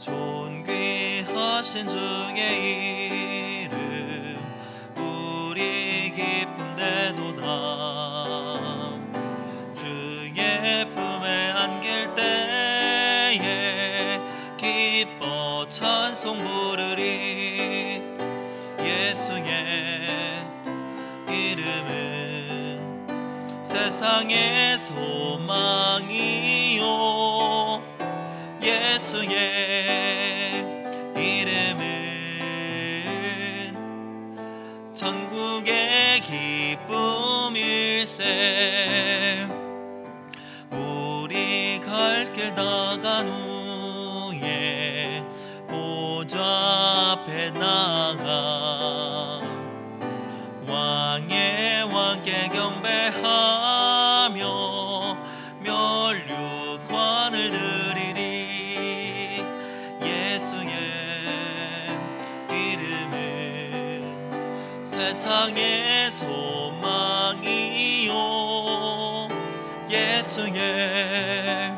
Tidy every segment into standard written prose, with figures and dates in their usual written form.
존귀하신 주의 이름 우리 기쁜데도다. 주의 품에 안길 때에 기뻐 찬송 부르리. 예수의 이름은 세상의 소망이요, 예수의 이름은 전국의 기쁨일세. 우리 갈 길 다간 후에 보좌 앞에 나가 왕의 왕께 경배하며 면류관을 드리리. 예수의 이름은 세상의 소망이요, 예수의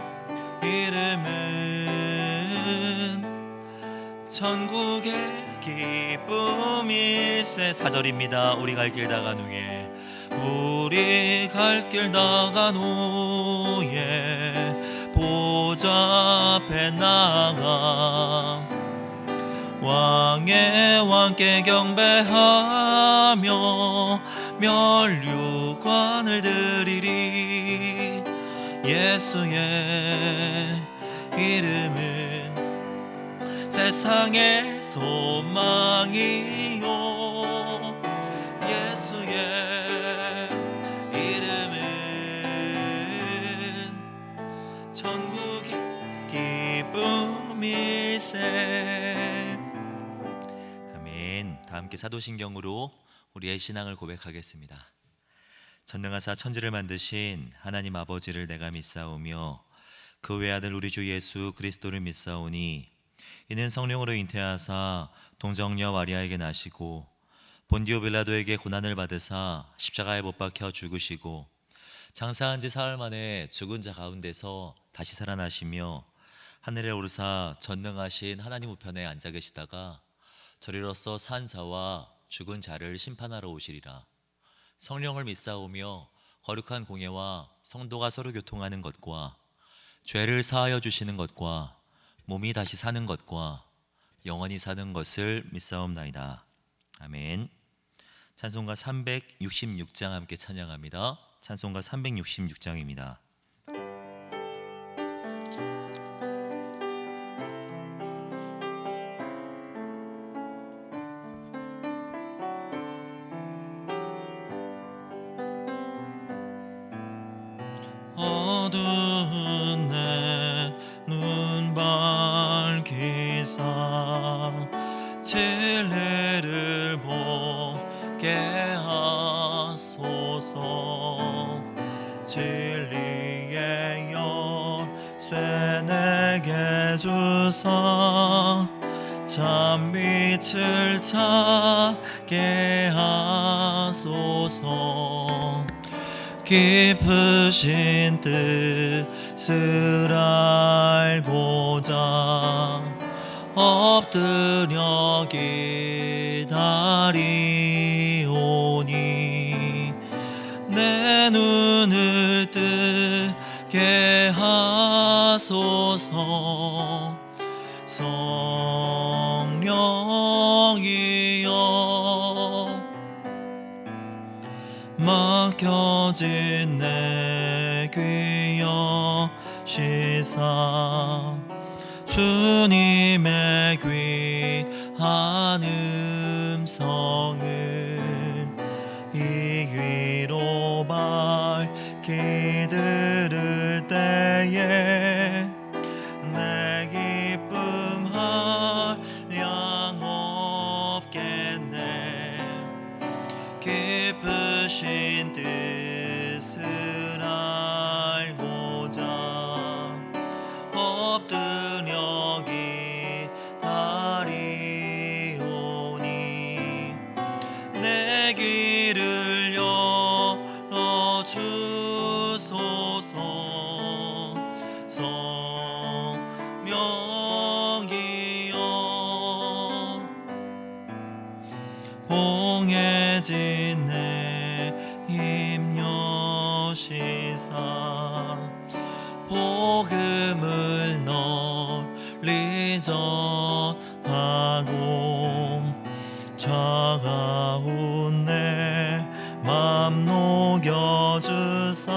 이름은 전국의 기쁨일세. 4절입니다. 우리 갈 길 다간 후에, 우리 갈 길 다간 후에 보좌 앞에 나가 왕의 왕께 경배하며 면류관을 드리리. 예수의 이름은 세상의 소망이요, 예수의 이름은 전국의 기쁨일세. 아멘. 다 함께 사도신경으로 우리의 신앙을 고백하겠습니다. 전능하사 천지를 만드신 하나님 아버지를 내가 믿사오며 그 외아들 우리 주 예수 그리스도를 믿사오니 이는 성령으로 잉태하사 동정녀 마리아에게 나시고 본디오 빌라도에게 고난을 받으사 십자가에 못 박혀 죽으시고 장사한 지 사흘 만에 죽은 자 가운데서 다시 살아나시며 하늘에 오르사 전능하신 하나님 우편에 앉아 계시다가 저리로서 산 자와 죽은 자를 심판하러 오시리라. 성령을 믿사오며 거룩한 공예와 성도가 서로 교통하는 것과 죄를 사하여 주시는 것과 몸이 다시 사는 것과 영원히 사는 것을 믿사옵나이다. 아멘. 찬송가 366장 함께 찬양합니다. 찬송가 366장입니다. 어두운 내 눈 밝히사 진리를 보게 하소서. 진리의 열쇠 내게 주사 참빛을 찾게 하소서. 깊으신 뜻을 알고자 엎드려 기다리오니 내 눈을 뜨게 하소서. 성령이여 막혀진 내 귀 여시사 주님의 귀한 음성을 이 귀로 밝히 들을 때에 내 기쁨 한량 없겠네. 깊으신 뜻을 알고자 엎드려 기다리오니 내 귀를 열어주소서. 성령이여 주시사 복음을 널리 전하고 차가운 내 맘 녹여주사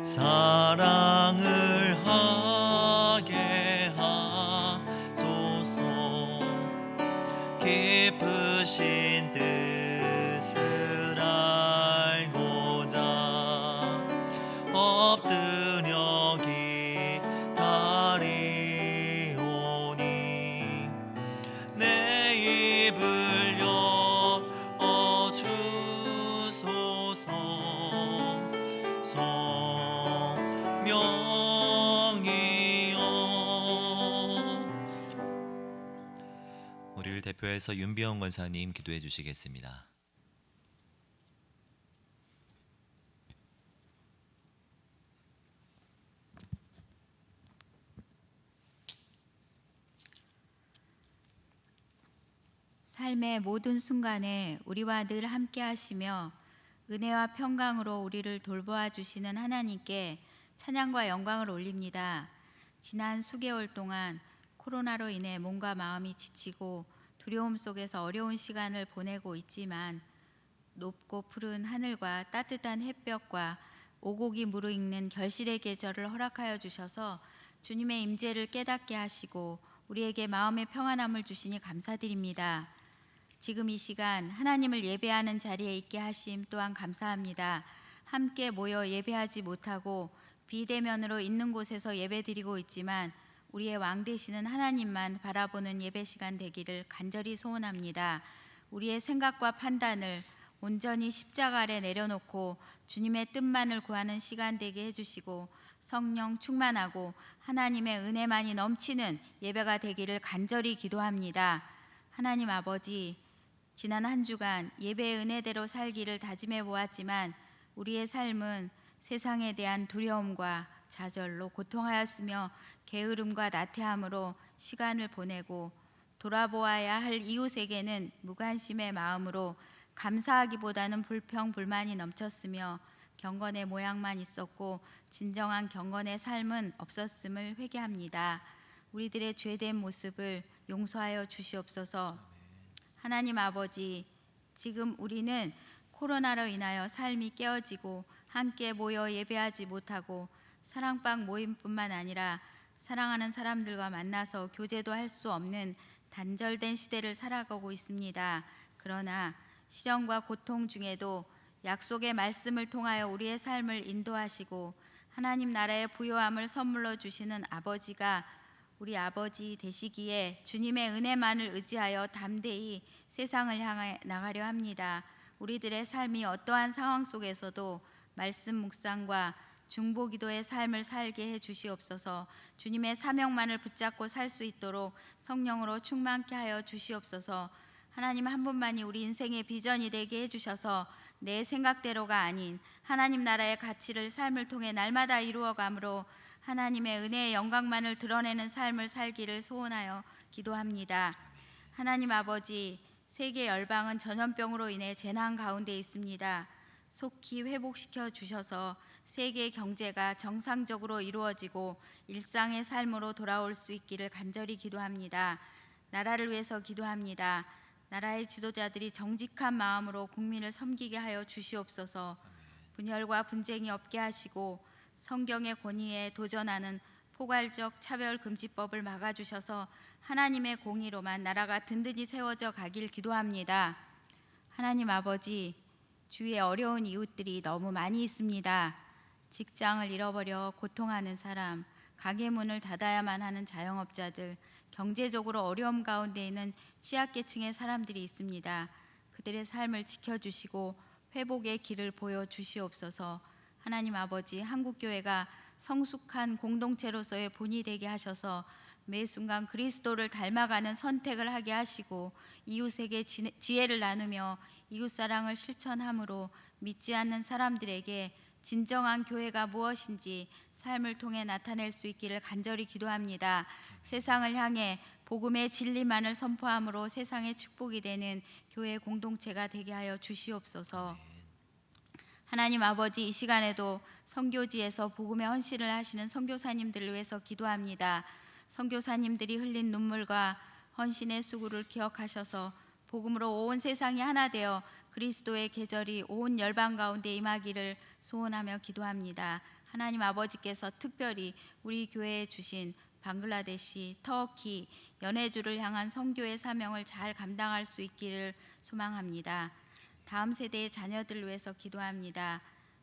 사랑을 하게 하소서. 기쁘신 뜻을 알고자 엎드려 기다리오니 내 입을 열어 주소서. 성령이여. 우리를 대표해서 윤비영 권사님 기도해 주시겠습니다. 삶의 모든 순간에 우리와 늘 함께 하시며 은혜와 평강으로 우리를 돌보아 주시는 하나님께 찬양과 영광을 올립니다. 지난 수개월 동안 코로나로 인해 몸과 마음이 지치고 두려움 속에서 어려운 시간을 보내고 있지만 높고 푸른 하늘과 따뜻한 햇볕과 오곡이 무르익는 결실의 계절을 허락하여 주셔서 주님의 임재를 깨닫게 하시고 우리에게 마음의 평안함을 주시니 감사드립니다. 지금 이 시간 하나님을 예배하는 자리에 있게 하심 또한 감사합니다. 함께 모여 예배하지 못하고 비대면으로 있는 곳에서 예배드리고 있지만 우리의 왕 되시는 하나님만 바라보는 예배 시간 되기를 간절히 소원합니다. 우리의 생각과 판단을 온전히 십자가 아래 내려놓고 주님의 뜻만을 구하는 시간 되게 해주시고 성령 충만하고 하나님의 은혜만이 넘치는 예배가 되기를 간절히 기도합니다. 하나님 아버지, 지난 한 주간 예배의 은혜대로 살기를 다짐해 보았지만 우리의 삶은 세상에 대한 두려움과 좌절로 고통하였으며 게으름과 나태함으로 시간을 보내고 돌아보아야 할 이웃에게는 무관심의 마음으로 감사하기보다는 불평, 불만이 넘쳤으며 경건의 모양만 있었고 진정한 경건의 삶은 없었음을 회개합니다. 우리들의 죄된 모습을 용서하여 주시옵소서. 하나님 아버지, 지금 우리는 코로나로 인하여 삶이 깨어지고 함께 모여 예배하지 못하고 사랑방 모임뿐만 아니라 사랑하는 사람들과 만나서 교제도 할 수 없는 단절된 시대를 살아가고 있습니다. 그러나 시련과 고통 중에도 약속의 말씀을 통하여 우리의 삶을 인도하시고 하나님 나라의 부요함을 선물로 주시는 아버지가 우리 아버지 되시기에 주님의 은혜만을 의지하여 담대히 세상을 향해 나가려 합니다. 우리들의 삶이 어떠한 상황 속에서도 말씀 묵상과 중보기도의 삶을 살게 해 주시옵소서. 주님의 사명만을 붙잡고 살 수 있도록 성령으로 충만케 하여 주시옵소서. 하나님 한 분만이 우리 인생의 비전이 되게 해주셔서 내 생각대로가 아닌 하나님 나라의 가치를 삶을 통해 날마다 이루어가므로 하나님의 은혜의 영광만을 드러내는 삶을 살기를 소원하여 기도합니다. 하나님 아버지, 세계 열방은 전염병으로 인해 재난 가운데 있습니다. 속히 회복시켜 주셔서 세계 경제가 정상적으로 이루어지고 일상의 삶으로 돌아올 수 있기를 간절히 기도합니다. 나라를 위해서 기도합니다. 나라의 지도자들이 정직한 마음으로 국민을 섬기게 하여 주시옵소서. 분열과 분쟁이 없게 하시고 성경의 권위에 도전하는 포괄적 차별금지법을 막아주셔서 하나님의 공의로만 나라가 든든히 세워져 가길 기도합니다. 하나님 아버지, 주위에 어려운 이웃들이 너무 많이 있습니다. 직장을 잃어버려 고통하는 사람, 가게 문을 닫아야만 하는 자영업자들, 경제적으로 어려움 가운데 있는 취약계층의 사람들이 있습니다. 그들의 삶을 지켜주시고 회복의 길을 보여주시옵소서. 하나님 아버지, 한국교회가 성숙한 공동체로서의 본이 되게 하셔서 매 순간 그리스도를 닮아가는 선택을 하게 하시고 이웃에게 지혜를 나누며 이웃사랑을 실천함으로 믿지 않는 사람들에게 진정한 교회가 무엇인지 삶을 통해 나타낼 수 있기를 간절히 기도합니다. 세상을 향해 복음의 진리만을 선포함으로 세상의 축복이 되는 교회 공동체가 되게 하여 주시옵소서. 하나님 아버지, 이 시간에도 선교지에서 복음의 헌신을 하시는 선교사님들을 위해서 기도합니다. 선교사님들이 흘린 눈물과 헌신의 수고를 기억하셔서 복음으로 온 세상이 하나 되어 그리스도의 계절이 온 열방 가운데 임하기를 소원하며 기도합니다. 하나님 아버지께서 특별히 우리 교회에 주신 방글라데시, 터키, 연해주를 향한 선교의 사명을 잘 감당할 수 있기를 소망합니다. 다음 세대의 자녀들을 위해서 기도합니다.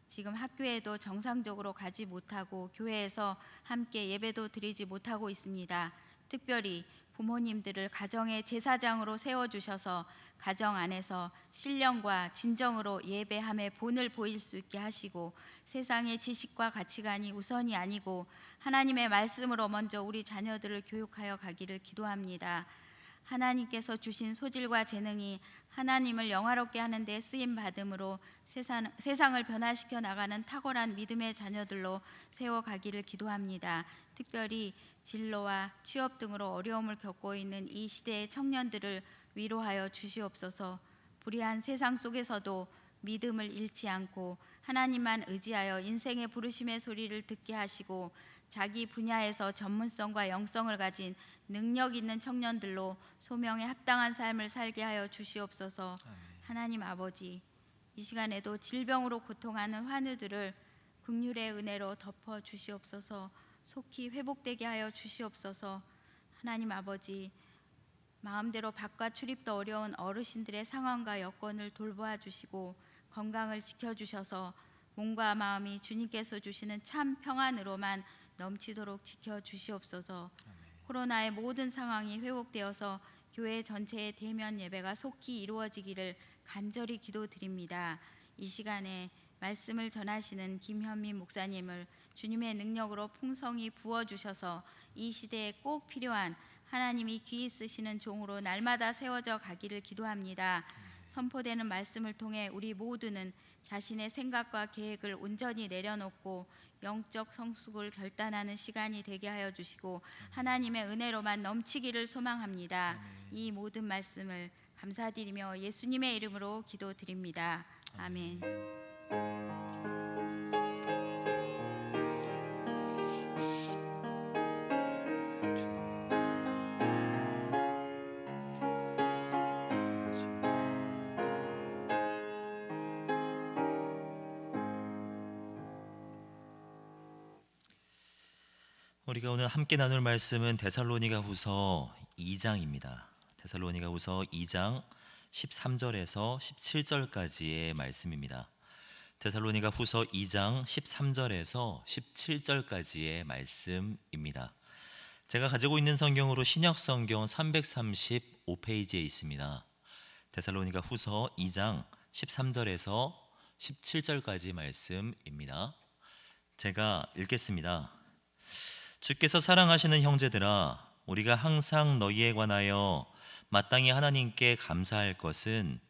지금 학교에도 정상적으로 가지 못하고 교회에서 함께 예배도 드리지 못하고 있습니다. 특별히 부모님들을 가정의 제사장으로 세워주셔서 가정 안에서 신령과 진정으로 예배함의 본을 보일 수 있게 하시고, 세상의 지식과 가치관이 우선이 아니고 하나님의 말씀으로 먼저 우리 자녀들을 교육하여 가기를 기도합니다. 하나님께서 주신 소질과 재능이 하나님을 영화롭게 하는 데 쓰임 받음으로 세상을 변화시켜 나가는 탁월한 믿음의 자녀들로 세워가기를 기도합니다. 특별히 진로와 취업 등으로 어려움을 겪고 있는 이 시대의 청년들을 위로하여 주시옵소서. 불의한 세상 속에서도 믿음을 잃지 않고 하나님만 의지하여 인생의 부르심의 소리를 듣게 하시고, 자기 분야에서 전문성과 영성을 가진 능력 있는 청년들로 소명에 합당한 삶을 살게 하여 주시옵소서. 하나님 아버지, 이 시간에도 질병으로 고통하는 환우들을 긍휼의 은혜로 덮어 주시옵소서. 속히 회복되게 하여 주시옵소서. 하나님 아버지, 마음대로 바깥 출입도 어려운 어르신들의 상황과 여건을 돌보아 주시고 건강을 지켜주셔서 몸과 마음이 주님께서 주시는 참 평안으로만 넘치도록 지켜주시옵소서. 코로나의 모든 상황이 회복되어서 교회 전체의 대면 예배가 속히 이루어지기를 간절히 기도드립니다. 이 시간에 말씀을 전하시는 김현민 목사님을 주님의 능력으로 풍성히 부어주셔서 이 시대에 꼭 필요한 하나님이 귀히 쓰시는 종으로 날마다 세워져 가기를 기도합니다. 선포되는 말씀을 통해 우리 모두는 자신의 생각과 계획을 온전히 내려놓고 영적 성숙을 결단하는 시간이 되게 하여 주시고 하나님의 은혜로만 넘치기를 소망합니다. 이 모든 말씀을 감사드리며 예수님의 이름으로 기도드립니다. 아멘. 우리가 오늘 함께 나눌 말씀은 데살로니가후서 2장입니다. 데살로니가후서 2장 13절에서 17절까지의 말씀입니다. 데살로니가후서 2장 13절에서 17절까지의 말씀입니다. 제가 가지고 있는 성경으로 신약성경 335페이지에 있습니다. 데살로니가후서 2장 13절에서 17절까지 말씀입니다. 제가 읽겠습니다. 주께서 사랑하시는 형제들아, 우리가 항상 너희에 관하여 마땅히 하나님께 감사할 것은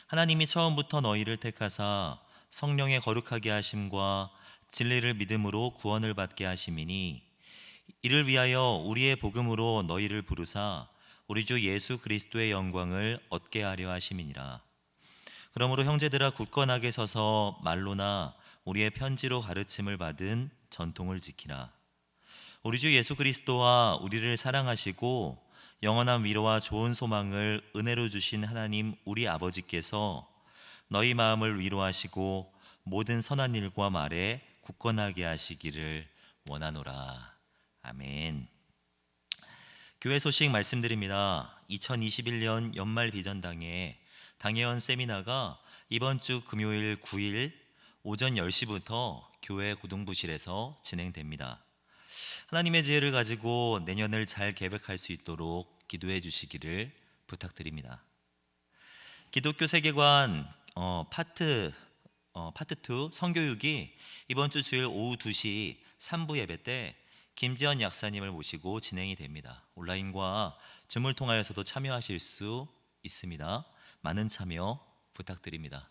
하나님이 처음부터 너희를 택하사 성령의 거룩하게 하심과 진리를 믿음으로 구원을 받게 하심이니, 이를 위하여 우리의 복음으로 너희를 부르사 우리 주 예수 그리스도의 영광을 얻게 하려 하심이니라. 그러므로 형제들아, 굳건하게 서서 말로나 우리의 편지로 가르침을 받은 전통을 지키라. 우리 주 예수 그리스도와 우리를 사랑하시고 영원한 위로와 좋은 소망을 은혜로 주신 하나님 우리 아버지께서 너희 마음을 위로하시고 모든 선한 일과 말에 굳건하게 하시기를 원하노라. 아멘. 교회 소식 말씀드립니다. 2021년 연말 비전당회 당회원 세미나가 이번 주 금요일 9일 오전 10시부터 교회 고등부실에서 진행됩니다. 하나님의 지혜를 가지고 내년을 잘 계획할 수 있도록 기도해 주시기를 부탁드립니다. 기독교 세계관 파트 2 성교육이 이번 주 주일 오후 2시 3부 예배 때 김지연 약사님을 모시고 진행이 됩니다. 온라인과 줌을 통하여서도 참여하실 수 있습니다. 많은 참여 부탁드립니다.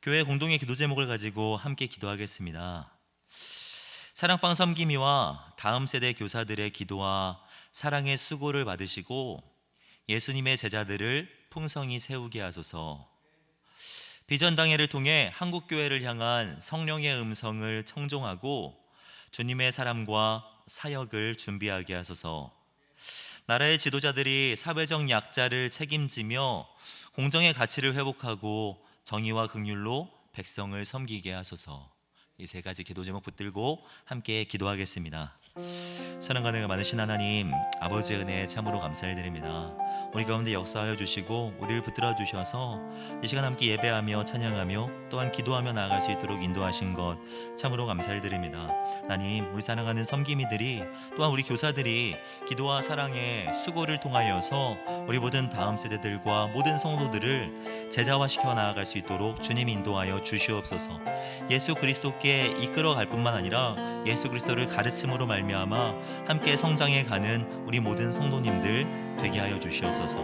교회 공동의 기도 제목을 가지고 함께 기도하겠습니다. 사랑방 섬김이와 다음 세대 교사들의 기도와 사랑의 수고를 받으시고 예수님의 제자들을 풍성히 세우게 하소서. 비전 당회를 통해 한국 교회를 향한 성령의 음성을 청종하고 주님의 사람과 사역을 준비하게 하소서. 나라의 지도자들이 사회적 약자를 책임지며 공정의 가치를 회복하고 정의와 긍휼로 백성을 섬기게 하소서. 이 세 가지 기도 제목 붙들고 함께 기도하겠습니다. 사랑과 은혜가 많으신 하나님, 아버지의 은혜에 참으로 감사를 드립니다. 우리 가운데 역사하여 주시고 우리를 붙들어 주셔서 이 시간 함께 예배하며 찬양하며 또한 기도하며 나아갈 수 있도록 인도하신 것 참으로 감사를 드립니다. 하나님, 우리 사랑하는 섬김이들이 또한 우리 교사들이 기도와 사랑의 수고를 통하여서 우리 모든 다음 세대들과 모든 성도들을 제자화시켜 나아갈 수 있도록 주님 인도하여 주시옵소서. 예수 그리스도께 이끌어갈 뿐만 아니라 예수 그리스도를 가르침으로 말미암아 함께 성장해 가는 우리 모든 성도님들 되게 하여 주시옵소서.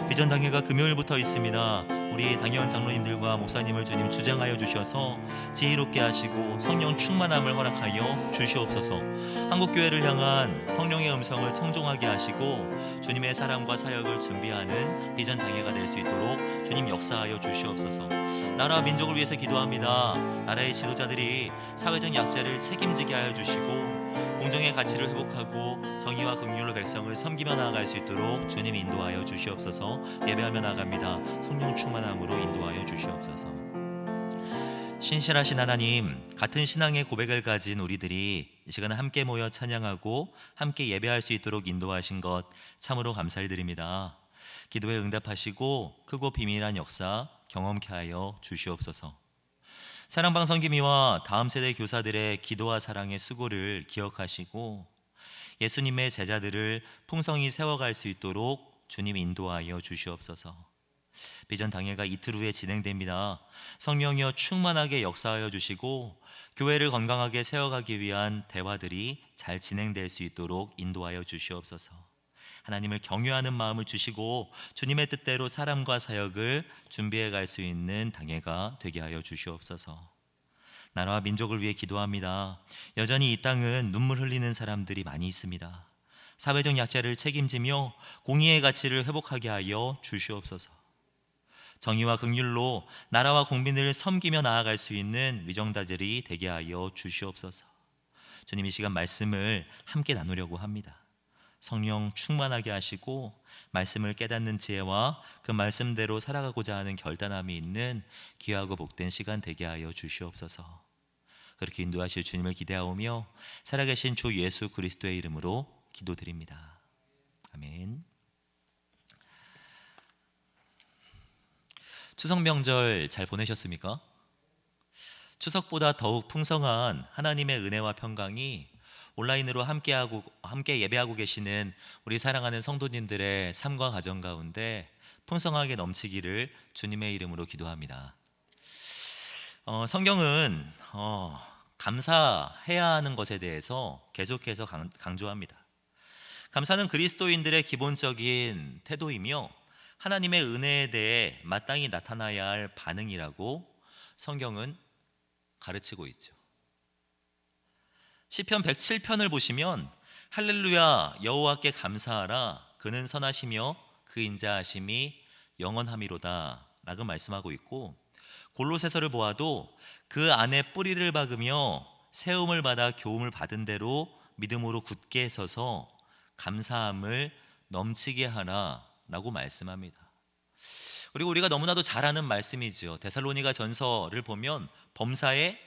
비전 당회가 금요일부터 있습니다. 우리 당회원 장로님들과 목사님을 주님 주장하여 주셔서 지혜롭게 하시고 성령 충만함을 허락하여 주시옵소서. 한국교회를 향한 성령의 음성을 청종하게 하시고 주님의 사랑과 사역을 준비하는 비전 당회가 될 수 있도록 주님 역사하여 주시옵소서. 나라와 민족을 위해서 기도합니다. 나라의 지도자들이 사회적 약자를 책임지게 하여 주시고 공정의 가치를 회복하고 정의와 긍휼로 백성을 섬기며 나아갈 수 있도록 주님 인도하여 주시옵소서. 예배하며 나아갑니다. 성령 충만함으로 인도하여 주시옵소서. 신실하신 하나님, 같은 신앙의 고백을 가진 우리들이 이 시간에 함께 모여 찬양하고 함께 예배할 수 있도록 인도하신 것 참으로 감사를 드립니다. 기도에 응답하시고 크고 비밀한 역사 경험케 하여 주시옵소서. 사랑방 성김이와 다음 세대 교사들의 기도와 사랑의 수고를 기억하시고 예수님의 제자들을 풍성히 세워갈 수 있도록 주님 인도하여 주시옵소서. 비전 당회가 이틀 후에 진행됩니다. 성령이여 충만하게 역사하여 주시고 교회를 건강하게 세워가기 위한 대화들이 잘 진행될 수 있도록 인도하여 주시옵소서. 하나님을 경외하는 마음을 주시고 주님의 뜻대로 사람과 사역을 준비해 갈 수 있는 당회가 되게 하여 주시옵소서. 나라와 민족을 위해 기도합니다. 여전히 이 땅은 눈물 흘리는 사람들이 많이 있습니다. 사회적 약자를 책임지며 공의의 가치를 회복하게 하여 주시옵소서. 정의와 긍휼로 나라와 국민을 섬기며 나아갈 수 있는 위정자들이 되게 하여 주시옵소서. 주님, 이 시간 말씀을 함께 나누려고 합니다. 성령 충만하게 하시고 말씀을 깨닫는 지혜와 그 말씀대로 살아가고자 하는 결단함이 있는 귀하고 복된 시간 되게 하여 주시옵소서. 그렇게 인도하실 주님을 기대하오며 살아계신 주 예수 그리스도의 이름으로 기도드립니다. 아멘. 추석 명절 잘 보내셨습니까? 추석보다 더욱 풍성한 하나님의 은혜와 평강이 온라인으로 함께 예배하고 계시는 우리 사랑하는 성도님들의 삶과 가정 가운데 풍성하게 넘치기를 주님의 이름으로 기도합니다. 성경은 감사해야 하는 것에 대해서 계속해서 강조합니다. 감사는 그리스도인들의 기본적인 태도이며 하나님의 은혜에 대해 마땅히 나타나야 할 반응이라고 성경은 가르치고 있죠. 시편 107편을 보시면 할렐루야 여호와께 감사하라 그는 선하시며 그 인자하심이 영원함이로다 라고 말씀하고 있고, 골로새서를 보아도 그 안에 뿌리를 박으며 세움을 받아 교훈을 받은 대로 믿음으로 굳게 서서 감사함을 넘치게 하라 라고 말씀합니다. 그리고 우리가 너무나도 잘 아는 말씀이죠. 데살로니가 전서를 보면 범사에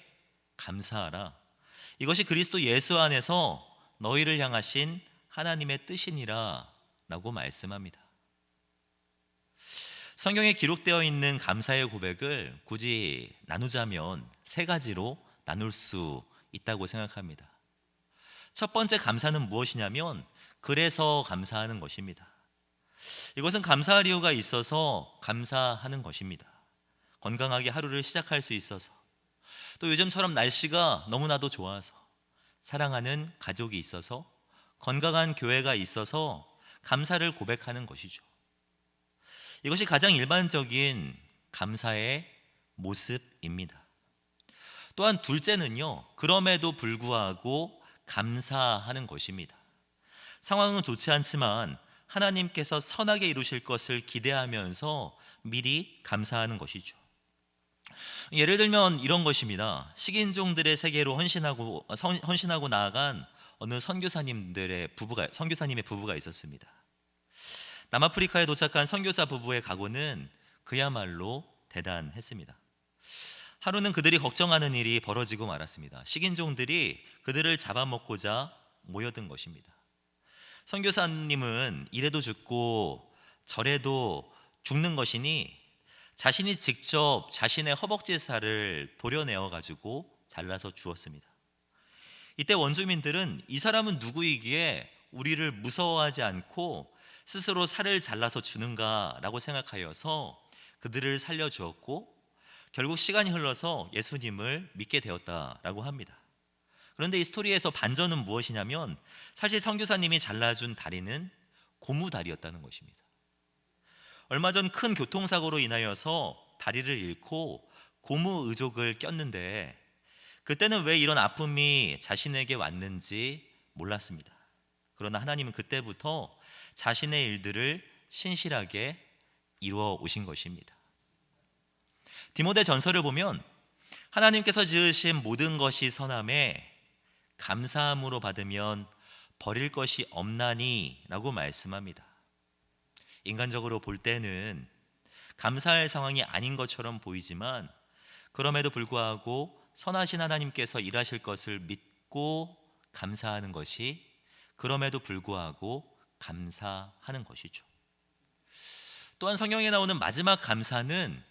감사하라. 이것이 그리스도 예수 안에서 너희를 향하신 하나님의 뜻이니라 라고 말씀합니다. 성경에 기록되어 있는 감사의 고백을 굳이 나누자면 세 가지로 나눌 수 있다고 생각합니다. 첫 번째 감사는 무엇이냐면 그래서 감사하는 것입니다. 이것은 감사할 이유가 있어서 감사하는 것입니다. 건강하게 하루를 시작할 수 있어서, 또 요즘처럼 날씨가 너무나도 좋아서, 사랑하는 가족이 있어서, 건강한 교회가 있어서 감사를 고백하는 것이죠. 이것이 가장 일반적인 감사의 모습입니다. 또한 둘째는요, 그럼에도 불구하고 감사하는 것입니다. 상황은 좋지 않지만 하나님께서 선하게 이루실 것을 기대하면서 미리 감사하는 것이죠. 예를 들면 이런 것입니다. 식인종들의 세계로 헌신하고 나아간 어느 선교사님의 부부가 있었습니다. 남아프리카에 도착한 선교사 부부의 각오는 그야말로 대단했습니다. 하루는 그들이 걱정하는 일이 벌어지고 말았습니다. 식인종들이 그들을 잡아먹고자 모여든 것입니다. 선교사님은 이래도 죽고 저래도 죽는 것이니 자신이 직접 자신의 허벅지 살을 도려내어 가지고 잘라서 주었습니다. 이때 원주민들은 이 사람은 누구이기에 우리를 무서워하지 않고 스스로 살을 잘라서 주는가라고 생각하여서 그들을 살려주었고, 결국 시간이 흘러서 예수님을 믿게 되었다라고 합니다. 그런데 이 스토리에서 반전은 무엇이냐면, 사실 선교사님이 잘라준 다리는 고무다리였다는 것입니다. 얼마 전 큰 교통사고로 인하여서 다리를 잃고 고무 의족을 꼈는데, 그때는 왜 이런 아픔이 자신에게 왔는지 몰랐습니다. 그러나 하나님은 그때부터 자신의 일들을 신실하게 이루어 오신 것입니다. 디모데 전서를 보면 하나님께서 지으신 모든 것이 선함에 감사함으로 받으면 버릴 것이 없나니 라고 말씀합니다. 인간적으로 볼 때는 감사할 상황이 아닌 것처럼 보이지만, 그럼에도 불구하고 선하신 하나님께서 일하실 것을 믿고 감사하는 것이 그럼에도 불구하고 감사하는 것이죠. 또한 성경에 나오는 마지막 감사는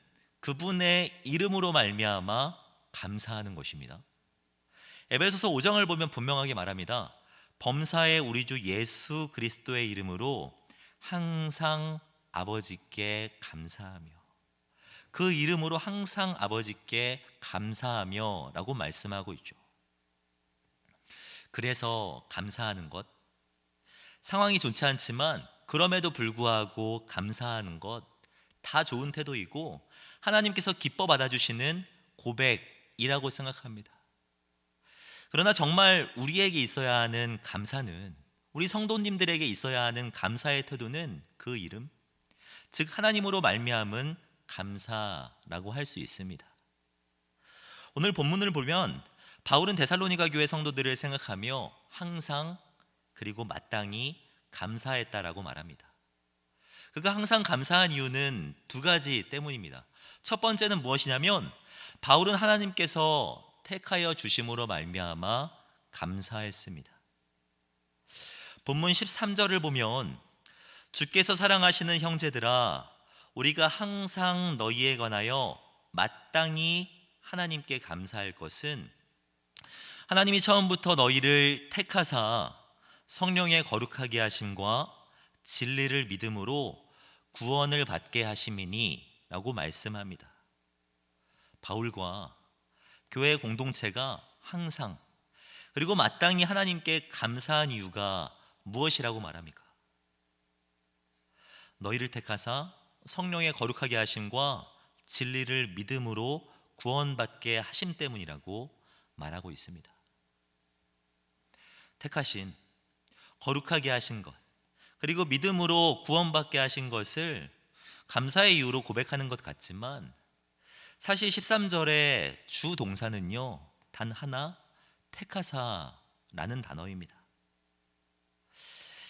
그분의 이름으로 말미암아 감사하는 것입니다. 에베소서 5장을 보면 분명하게 말합니다. 범사의 우리 주 예수 그리스도의 이름으로 항상 아버지께 감사하며, 그 이름으로 항상 아버지께 감사하며 라고 말씀하고 있죠. 그래서 감사하는 것, 상황이 좋지 않지만 그럼에도 불구하고 감사하는 것, 다 좋은 태도이고 하나님께서 기뻐 받아주시는 고백이라고 생각합니다. 그러나 정말 우리에게 있어야 하는 감사는, 우리 성도님들에게 있어야 하는 감사의 태도는 그 이름, 즉 하나님으로 말미암은 감사라고 할 수 있습니다. 오늘 본문을 보면 바울은 데살로니가 교회 성도들을 생각하며 항상 그리고 마땅히 감사했다라고 말합니다. 그가 항상 감사한 이유는 두 가지 때문입니다. 첫 번째는 무엇이냐면, 바울은 하나님께서 택하여 주심으로 말미암아 감사했습니다. 본문 13절을 보면 주께서 사랑하시는 형제들아, 우리가 항상 너희에 관하여 마땅히 하나님께 감사할 것은, 하나님이 처음부터 너희를 택하사 성령의 거룩하게 하심과 진리를 믿음으로 구원을 받게 하심이니 라고 말씀합니다. 바울과 교회 공동체가 항상 그리고 마땅히 하나님께 감사한 이유가 무엇이라고 말합니까? 너희를 택하사 성령의 거룩하게 하심과 진리를 믿음으로 구원받게 하심 때문이라고 말하고 있습니다. 택하신, 거룩하게 하신 것, 그리고 믿음으로 구원받게 하신 것을 감사의 이유로 고백하는 것 같지만, 사실 13절의 주 동사는요, 단 하나, 택하사라는 단어입니다.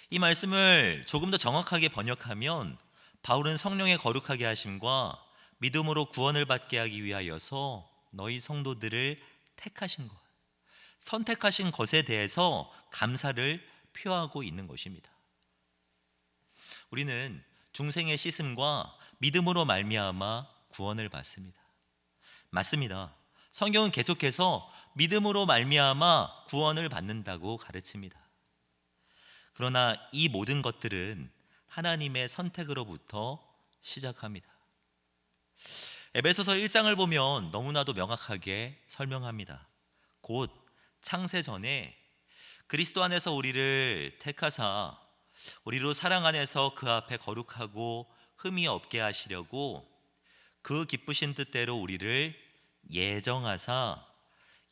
이 말씀을 조금 더 정확하게 번역하면, 바울은 성령의 거룩하게 하심과 믿음으로 구원을 받게 하기 위하여서 너희 성도들을 택하신 것, 선택하신 것에 대해서 감사를 표하고 있는 것입니다. 우리는 중생의 씻음과 믿음으로 말미암아 구원을 받습니다. 맞습니다. 성경은 계속해서 믿음으로 말미암아 구원을 받는다고 가르칩니다. 그러나 이 모든 것들은 하나님의 선택으로부터 시작합니다. 에베소서 1장을 보면 너무나도 명확하게 설명합니다. 곧 창세 전에 그리스도 안에서 우리를 택하사 우리로 사랑 안에서 그 앞에 거룩하고 흠이 없게 하시려고 그 기쁘신 뜻대로 우리를 예정하사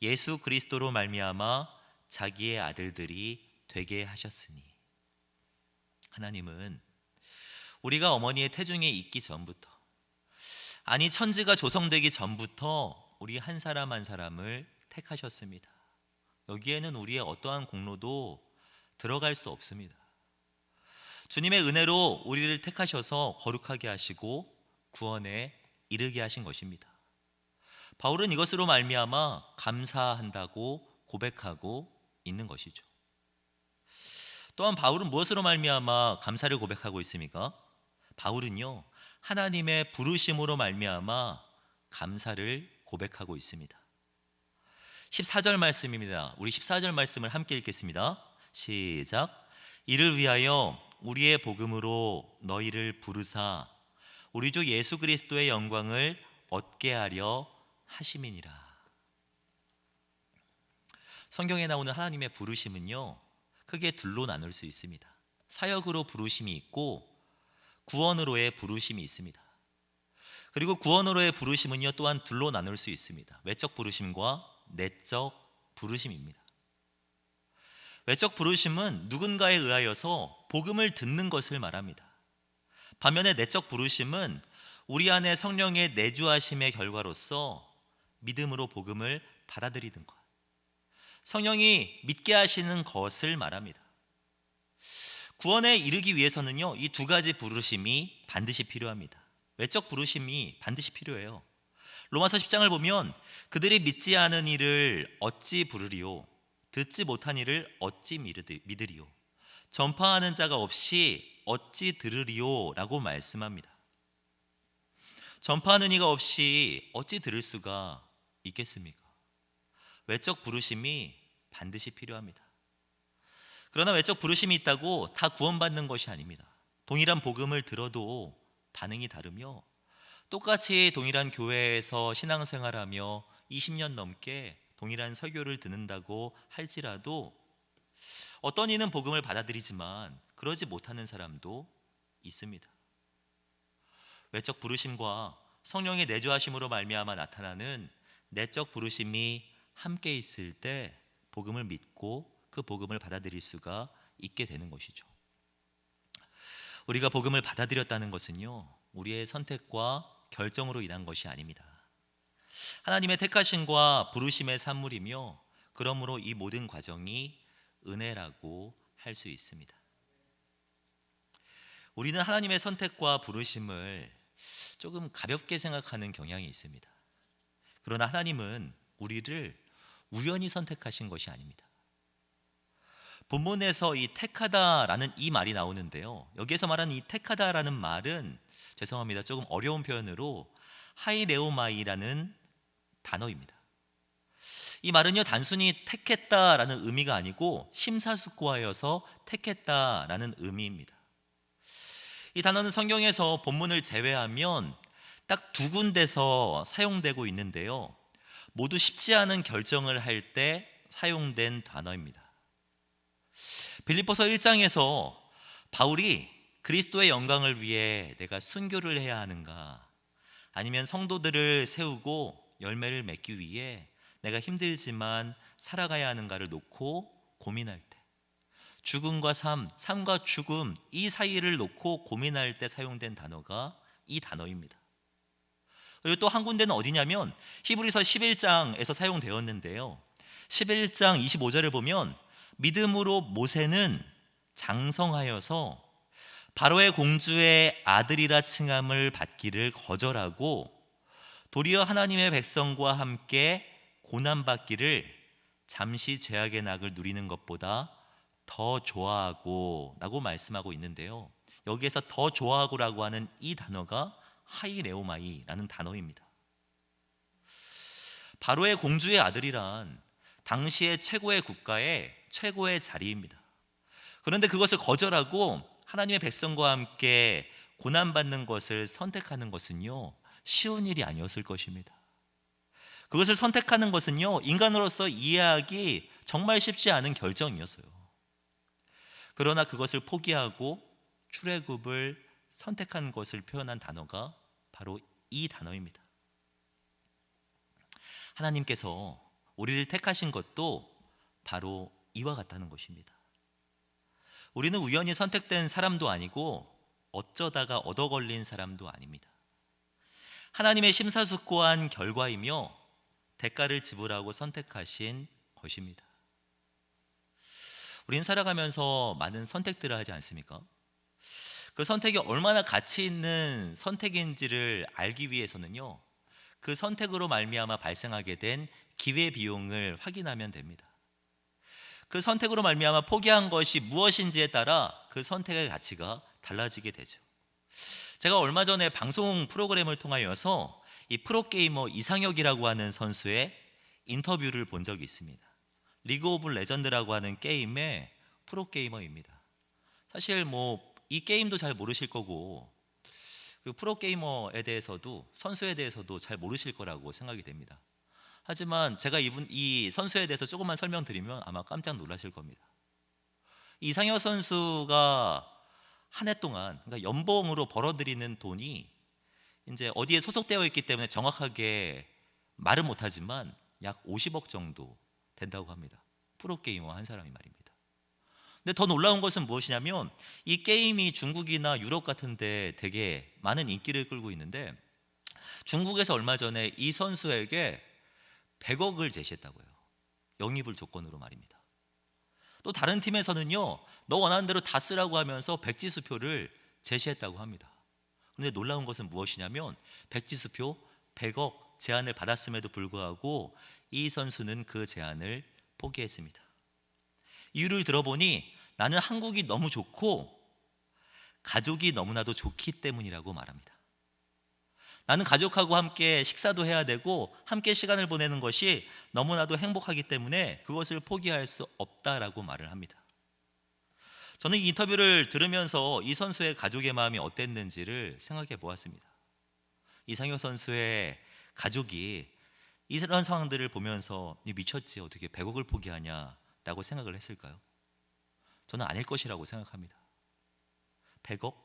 예수 그리스도로 말미암아 자기의 아들들이 되게 하셨으니, 하나님은 우리가 어머니의 태중에 있기 전부터 아니 천지가 조성되기 전부터 우리 한 사람 한 사람을 택하셨습니다. 여기에는 우리의 어떠한 공로도 들어갈 수 없습니다. 주님의 은혜로 우리를 택하셔서 거룩하게 하시고 구원에 이르게 하신 것입니다. 바울은 이것으로 말미암아 감사한다고 고백하고 있는 것이죠. 또한 바울은 무엇으로 말미암아 감사를 고백하고 있습니까? 바울은요, 하나님의 부르심으로 말미암아 감사를 고백하고 있습니다. 14절 말씀입니다. 우리 14절 말씀을 함께 읽겠습니다. 시작. 이를 위하여 우리의 복음으로 너희를 부르사 우리 주 예수 그리스도의 영광을 얻게 하려 하심이니라. 성경에 나오는 하나님의 부르심은요, 크게 둘로 나눌 수 있습니다. 사역으로 부르심이 있고 구원으로의 부르심이 있습니다. 그리고 구원으로의 부르심은요, 또한 둘로 나눌 수 있습니다. 외적 부르심과 내적 부르심입니다. 외적 부르심은 누군가에 의하여서 복음을 듣는 것을 말합니다. 반면에 내적 부르심은 우리 안에 성령의 내주하심의 결과로서 믿음으로 복음을 받아들이는 것, 성령이 믿게 하시는 것을 말합니다. 구원에 이르기 위해서는요, 이 두 가지 부르심이 반드시 필요합니다. 외적 부르심이 반드시 필요해요. 로마서 10장을 보면 그들이 믿지 않은 이를 어찌 부르리요, 듣지 못한 이를 어찌 믿으리요, 전파하는 자가 없이 어찌 들으리요 라고 말씀합니다. 전파하는 이가 없이 어찌 들을 수가 있겠습니까? 외적 부르심이 반드시 필요합니다. 그러나 외적 부르심이 있다고 다 구원받는 것이 아닙니다. 동일한 복음을 들어도 반응이 다르며 똑같이 동일한 교회에서 신앙생활하며 20년 넘게 동일한 설교를 듣는다고 할지라도 어떤 이는 복음을 받아들이지만 그러지 못하는 사람도 있습니다. 외적 부르심과 성령의 내주하심으로 말미암아 나타나는 내적 부르심이 함께 있을 때 복음을 믿고 그 복음을 받아들일 수가 있게 되는 것이죠. 우리가 복음을 받아들였다는 것은요, 우리의 선택과 결정으로 인한 것이 아닙니다. 하나님의 택하심과 부르심의 산물이며 그러므로 이 모든 과정이 은혜라고 할 수 있습니다. 우리는 하나님의 선택과 부르심을 조금 가볍게 생각하는 경향이 있습니다. 그러나 하나님은 우리를 우연히 선택하신 것이 아닙니다. 본문에서 이 택하다라는 이 말이 나오는데요, 여기에서 말하는 이 택하다라는 말은 죄송합니다, 조금 어려운 표현으로 하이레오마이라는 단어입니다. 이 말은요, 단순히 택했다라는 의미가 아니고 심사숙고하여서 택했다라는 의미입니다. 이 단어는 성경에서 본문을 제외하면 딱 두 군데서 사용되고 있는데요, 모두 쉽지 않은 결정을 할 때 사용된 단어입니다. 빌립보서 1장에서 바울이 그리스도의 영광을 위해 내가 순교를 해야 하는가, 아니면 성도들을 세우고 열매를 맺기 위해 내가 힘들지만 살아가야 하는가를 놓고 고민할 때, 죽음과 삶, 삶과 죽음 이 사이를 놓고 고민할 때 사용된 단어가 이 단어입니다. 그리고 또 한 군데는 어디냐면 히브리서 11장에서 사용되었는데요, 11장 25절을 보면 믿음으로 모세는 장성하여서 바로의 공주의 아들이라 칭함을 받기를 거절하고 도리어 하나님의 백성과 함께 고난받기를 잠시 죄악의 낙을 누리는 것보다 더 좋아하고 라고 말씀하고 있는데요, 여기에서 더 좋아하고라고 하는 이 단어가 하이레오마이라는 단어입니다. 바로의 공주의 아들이란 당시의 최고의 국가의 최고의 자리입니다. 그런데 그것을 거절하고 하나님의 백성과 함께 고난받는 것을 선택하는 것은요, 쉬운 일이 아니었을 것입니다. 그것을 선택하는 것은요, 인간으로서 이해하기 정말 쉽지 않은 결정이었어요. 그러나 그것을 포기하고 출애굽을 선택한 것을 표현한 단어가 바로 이 단어입니다. 하나님께서 우리를 택하신 것도 바로 이와 같다는 것입니다. 우리는 우연히 선택된 사람도 아니고 어쩌다가 얻어 걸린 사람도 아닙니다. 하나님의 심사숙고한 결과이며 대가를 지불하고 선택하신 것입니다. 우린 살아가면서 많은 선택들을 하지 않습니까? 그 선택이 얼마나 가치 있는 선택인지를 알기 위해서는요, 그 선택으로 말미암아 발생하게 된 기회 비용을 확인하면 됩니다. 그 선택으로 말미암아 포기한 것이 무엇인지에 따라 그 선택의 가치가 달라지게 되죠. 제가 얼마 전에 방송 프로그램을 통하여서 이 프로게이머 이상혁이라고 하는 선수의 인터뷰를 본 적이 있습니다. 리그 오브 레전드라고 하는 게임의 프로게이머입니다. 사실 이 게임도 잘 모르실 거고 그 프로게이머에 대해서도, 선수에 대해서도 잘 모르실 거라고 생각이 됩니다. 하지만 제가 이 선수에 대해서 조금만 설명드리면 아마 깜짝 놀라실 겁니다. 이상혁 선수가 한 해 동안, 그러니까 연봉으로 벌어들이는 돈이 이제 어디에 소속되어 있기 때문에 정확하게 말은 못하지만 약 50억 정도 된다고 합니다. 프로게이머 한 사람이 말입니다. 근데 더 놀라운 것은 무엇이냐면 이 게임이 중국이나 유럽 같은 데 되게 많은 인기를 끌고 있는데 중국에서 얼마 전에 이 선수에게 100억을 제시했다고요. 영입을 조건으로 말입니다. 또 다른 팀에서는요, 너 원하는 대로 다 쓰라고 하면서 백지수표를 제시했다고 합니다. 그런데 놀라운 것은 무엇이냐면 백지수표 100억 제안을 받았음에도 불구하고 이 선수는 그 제안을 포기했습니다. 이유를 들어보니 나는 한국이 너무 좋고 가족이 너무나도 좋기 때문이라고 말합니다. 나는 가족하고 함께 식사도 해야 되고 함께 시간을 보내는 것이 너무나도 행복하기 때문에 그것을 포기할 수 없다라고 말을 합니다. 저는 이 인터뷰를 들으면서 이 선수의 가족의 마음이 어땠는지를 생각해 보았습니다. 이상혁 선수의 가족이 이런 상황들을 보면서 미쳤지, 어떻게 100억을 포기하냐라고 생각을 했을까요? 저는 아닐 것이라고 생각합니다. 100억?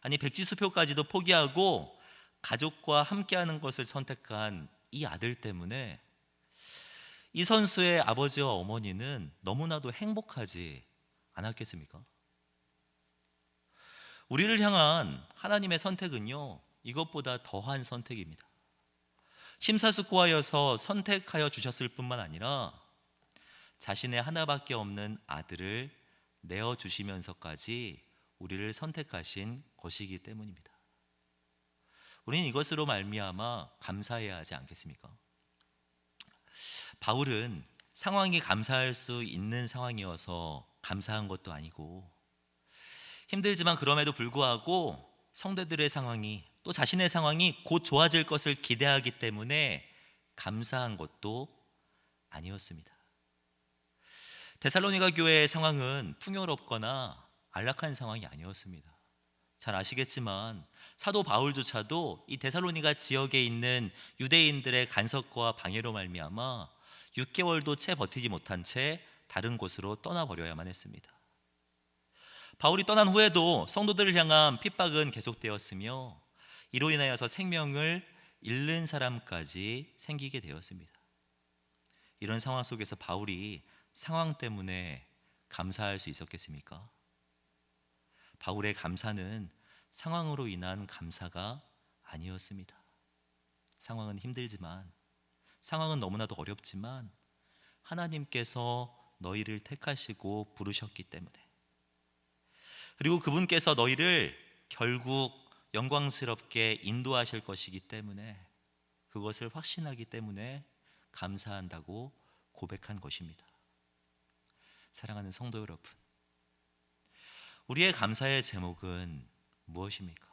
아니 백지수표까지도 포기하고 가족과 함께하는 것을 선택한 이 아들 때문에 이 선수의 아버지와 어머니는 너무나도 행복하지 않았겠습니까? 우리를 향한 하나님의 선택은요, 이것보다 더한 선택입니다. 심사숙고하여서 선택하여 주셨을 뿐만 아니라 자신의 하나밖에 없는 아들을 내어주시면서까지 우리를 선택하신 것이기 때문입니다. 우리는 이것으로 말미암아 감사해야 하지 않겠습니까? 바울은 상황이 감사할 수 있는 상황이어서 감사한 것도 아니고 힘들지만 그럼에도 불구하고 성도들의 상황이, 또 자신의 상황이 곧 좋아질 것을 기대하기 때문에 감사한 것도 아니었습니다. 데살로니가 교회의 상황은 풍요롭거나 안락한 상황이 아니었습니다. 잘 아시겠지만 사도 바울조차도 이 데살로니가 지역에 있는 유대인들의 간섭과 방해로 말미암아 6개월도 채 버티지 못한 채 다른 곳으로 떠나버려야만 했습니다. 바울이 떠난 후에도 성도들을 향한 핍박은 계속되었으며 이로 인하여서 생명을 잃는 사람까지 생기게 되었습니다. 이런 상황 속에서 바울이 상황 때문에 감사할 수 있었겠습니까? 바울의 감사는 상황으로 인한 감사가 아니었습니다. 상황은 힘들지만, 상황은 너무나도 어렵지만 하나님께서 너희를 택하시고 부르셨기 때문에, 그리고 그분께서 너희를 결국 영광스럽게 인도하실 것이기 때문에, 그것을 확신하기 때문에 감사한다고 고백한 것입니다. 사랑하는 성도 여러분, 우리의 감사의 제목은 무엇입니까?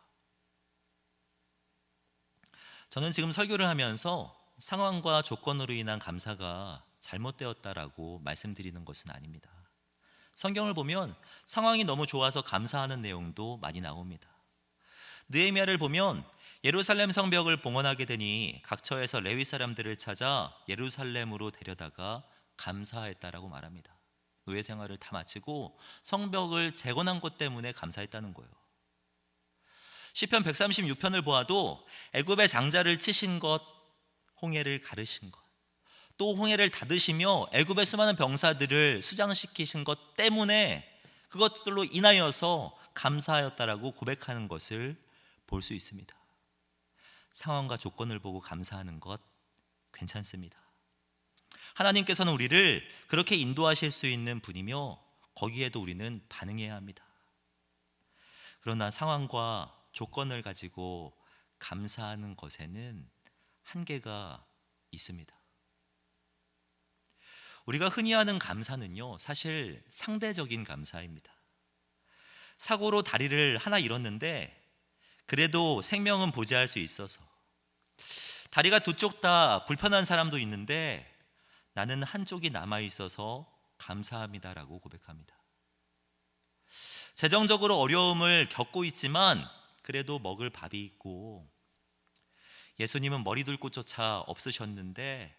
저는 지금 설교를 하면서 상황과 조건으로 인한 감사가 잘못되었다라고 말씀드리는 것은 아닙니다. 성경을 보면 상황이 너무 좋아서 감사하는 내용도 많이 나옵니다. 느헤미야를 보면 예루살렘 성벽을 봉헌하게 되니 각처에서 레위 사람들을 찾아 예루살렘으로 데려다가 감사했다라고 말합니다. 노예 생활을 다 마치고 성벽을 재건한 것 때문에 감사했다는 거예요. 시편 136편을 보아도 애굽의 장자를 치신 것, 홍해를 가르신 것, 또 홍해를 닫으시며 애굽의 수많은 병사들을 수장시키신 것 때문에 그것들로 인하여서 감사하였다라고 고백하는 것을 볼 수 있습니다. 상황과 조건을 보고 감사하는 것 괜찮습니다. 하나님께서는 우리를 그렇게 인도하실 수 있는 분이며 거기에도 우리는 반응해야 합니다. 그러나 상황과 조건을 가지고 감사하는 것에는 한계가 있습니다. 우리가 흔히 하는 감사는요, 사실 상대적인 감사입니다. 사고로 다리를 하나 잃었는데 그래도 생명은 보존할 수 있어서, 다리가 두 쪽 다 불편한 사람도 있는데 나는 한쪽이 남아 있어서 감사합니다라고 고백합니다. 재정적으로 어려움을 겪고 있지만 그래도 먹을 밥이 있고, 예수님은 머리 둘 곳조차 없으셨는데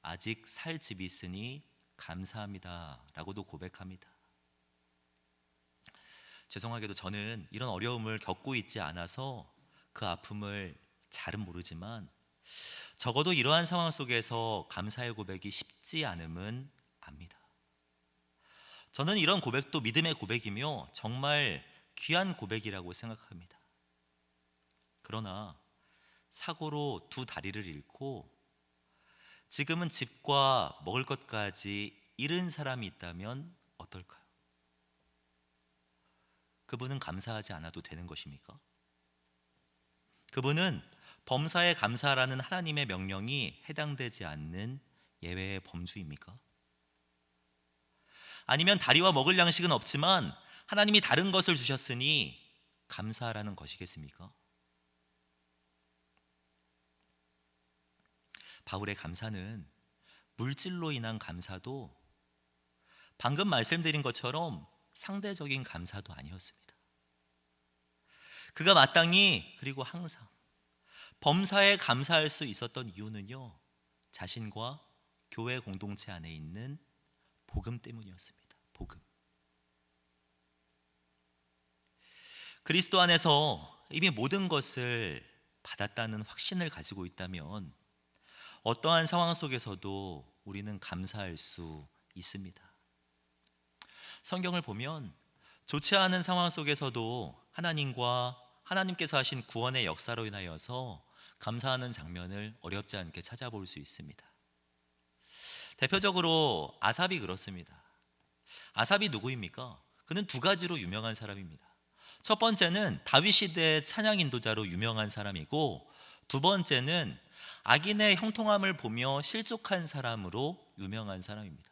아직 살 집이 있으니 감사합니다라고도 고백합니다. 죄송하게도 저는 이런 어려움을 겪고 있지 않아서 그 아픔을 잘은 모르지만 적어도 이러한 상황 속에서 감사의 고백이 쉽지 않음은 압니다. 저는 이런 고백도 믿음의 고백이며 정말 귀한 고백이라고 생각합니다. 그러나 사고로 두 다리를 잃고 지금은 집과 먹을 것까지 잃은 사람이 있다면 어떨까요? 그분은 감사하지 않아도 되는 것입니까? 그분은 범사에 감사하라는 하나님의 명령이 해당되지 않는 예외의 범주입니까? 아니면 다리와 먹을 양식은 없지만 하나님이 다른 것을 주셨으니 감사하라는 것이겠습니까? 바울의 감사는 물질로 인한 감사도 방금 말씀드린 것처럼 상대적인 감사도 아니었습니다. 그가 마땅히 그리고 항상 범사에 감사할 수 있었던 이유는요, 자신과 교회 공동체 안에 있는 복음 때문이었습니다. 복음. 그리스도 안에서 이미 모든 것을 받았다는 확신을 가지고 있다면 어떠한 상황 속에서도 우리는 감사할 수 있습니다. 성경을 보면 좋지 않은 상황 속에서도 하나님께서 하신 구원의 역사로 인하여서 감사하는 장면을 어렵지 않게 찾아볼 수 있습니다. 대표적으로 아삽이 그렇습니다. 아삽이 누구입니까? 그는 두 가지로 유명한 사람입니다. 첫 번째는 다윗 시대의 찬양 인도자로 유명한 사람이고, 두 번째는 악인의 형통함을 보며 실족한 사람으로 유명한 사람입니다.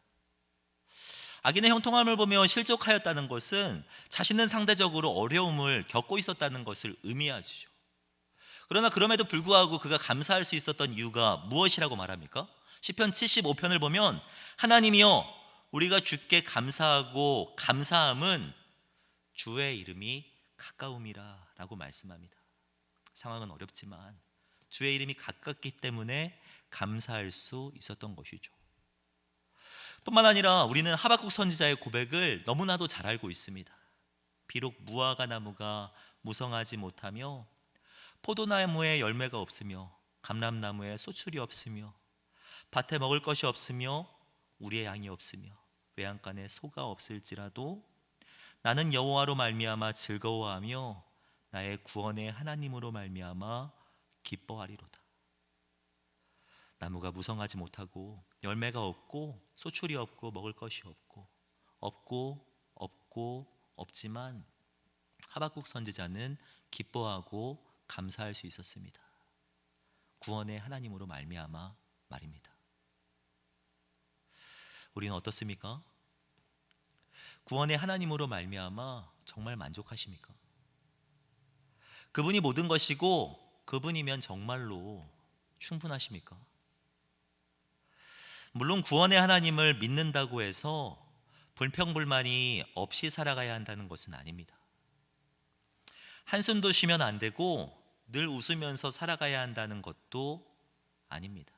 악인의 형통함을 보며 실족하였다는 것은 자신은 상대적으로 어려움을 겪고 있었다는 것을 의미하죠. 그러나 그럼에도 불구하고 그가 감사할 수 있었던 이유가 무엇이라고 말합니까? 시편 75편을 보면 하나님이여 우리가 주께 감사하고 감사함은 주의 이름이 가까움이라 라고 말씀합니다. 상황은 어렵지만 주의 이름이 가깝기 때문에 감사할 수 있었던 것이죠. 뿐만 아니라 우리는 하박국 선지자의 고백을 너무나도 잘 알고 있습니다. 비록 무화과 나무가 무성하지 못하며 포도나무에 열매가 없으며 감람나무에 소출이 없으며 밭에 먹을 것이 없으며 우리의 양이 없으며 외양간에 소가 없을지라도 나는 여호와로 말미암아 즐거워하며 나의 구원의 하나님으로 말미암아 기뻐하리로다. 나무가 무성하지 못하고 열매가 없고 소출이 없고 먹을 것이 없지만 하박국 선지자는 기뻐하고 감사할 수 있었습니다. 구원의 하나님으로 말미암아 말입니다. 우리는 어떻습니까? 구원의 하나님으로 말미암아 정말 만족하십니까? 그분이 모든 것이고 그분이면 정말로 충분하십니까? 물론 구원의 하나님을 믿는다고 해서 불평불만이 없이 살아가야 한다는 것은 아닙니다. 한숨도 쉬면 안 되고 늘 웃으면서 살아가야 한다는 것도 아닙니다.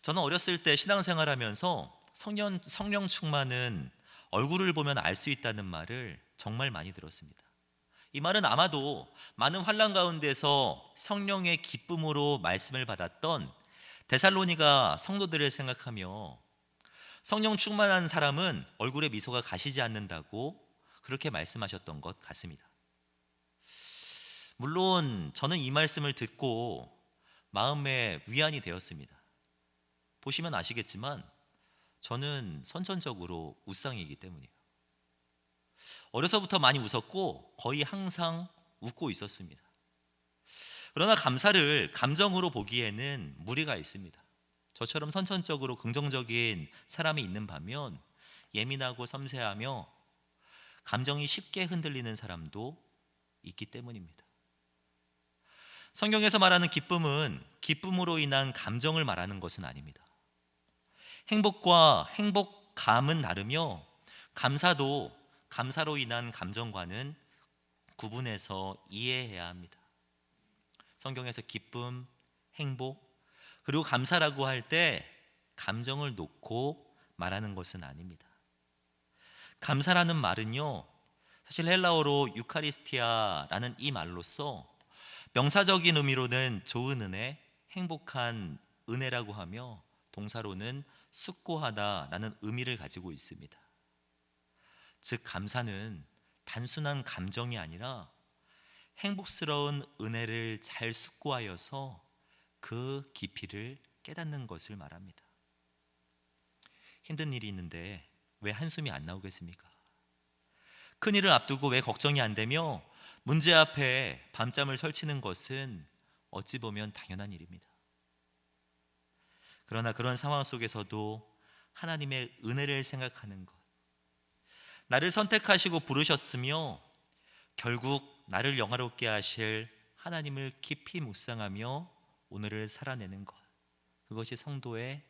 저는 어렸을 때 신앙생활하면서 성령 충만은 얼굴을 보면 알 수 있다는 말을 정말 많이 들었습니다. 이 말은 아마도 많은 환난 가운데서 성령의 기쁨으로 말씀을 받았던 데살로니가 성도들을 생각하며 성령 충만한 사람은 얼굴에 미소가 가시지 않는다고 그렇게 말씀하셨던 것 같습니다. 물론 저는 이 말씀을 듣고 마음에 위안이 되었습니다. 보시면 아시겠지만 저는 선천적으로 웃상이기 때문이에요. 어려서부터 많이 웃었고 거의 항상 웃고 있었습니다. 그러나 감사를 감정으로 보기에는 무리가 있습니다. 저처럼 선천적으로 긍정적인 사람이 있는 반면 예민하고 섬세하며 감정이 쉽게 흔들리는 사람도 있기 때문입니다. 성경에서 말하는 기쁨은 기쁨으로 인한 감정을 말하는 것은 아닙니다. 행복과 행복감은 다르며 감사도 감사로 인한 감정과는 구분해서 이해해야 합니다. 성경에서 기쁨, 행복, 그리고 감사라고 할 때 감정을 놓고 말하는 것은 아닙니다. 감사라는 말은요, 사실 헬라어로 유카리스티아라는 이 말로써 명사적인 의미로는 좋은 은혜, 행복한 은혜라고 하며 동사로는 숙고하다라는 의미를 가지고 있습니다. 즉 감사는 단순한 감정이 아니라 행복스러운 은혜를 잘 숙고하여서 그 깊이를 깨닫는 것을 말합니다. 힘든 일이 있는데 왜 한숨이 안 나오겠습니까? 큰 일을 앞두고 왜 걱정이 안 되며 문제 앞에 밤잠을 설치는 것은 어찌 보면 당연한 일입니다. 그러나 그런 상황 속에서도 하나님의 은혜를 생각하는 것, 나를 선택하시고 부르셨으며 결국 나를 영화롭게 하실 하나님을 깊이 묵상하며 오늘을 살아내는 것, 그것이 성도의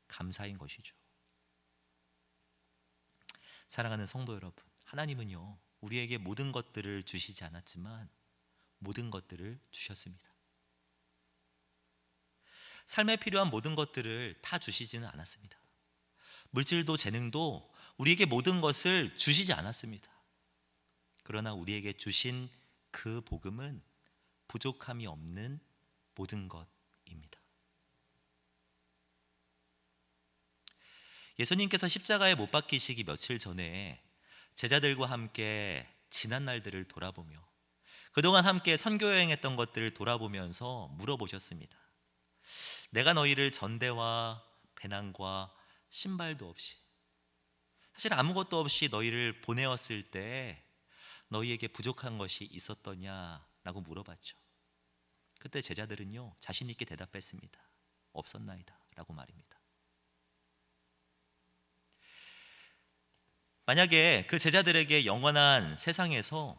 감사인 것이죠. 사랑하는 성도 여러분, 하나님은요 우리에게 모든 것들을 주시지 않았지만 모든 것들을 주셨습니다. 삶에 필요한 모든 것들을 다 주시지는 않았습니다. 물질도 재능도 우리에게 모든 것을 주시지 않았습니다. 그러나 우리에게 주신 그 복음은 부족함이 없는 모든 것입니다. 예수님께서 십자가에 못 박히시기 며칠 전에 제자들과 함께 지난 날들을 돌아보며 그동안 함께 선교 여행했던 것들을 돌아보면서 물어보셨습니다. 내가 너희를 전대와 배낭과 신발도 없이, 사실 아무것도 없이 너희를 보내었을 때 너희에게 부족한 것이 있었더냐라고 물어봤죠. 그때 제자들은요 자신 있게 대답했습니다. 없었나이다 라고 말입니다. 만약에 그 제자들에게 영원한 세상에서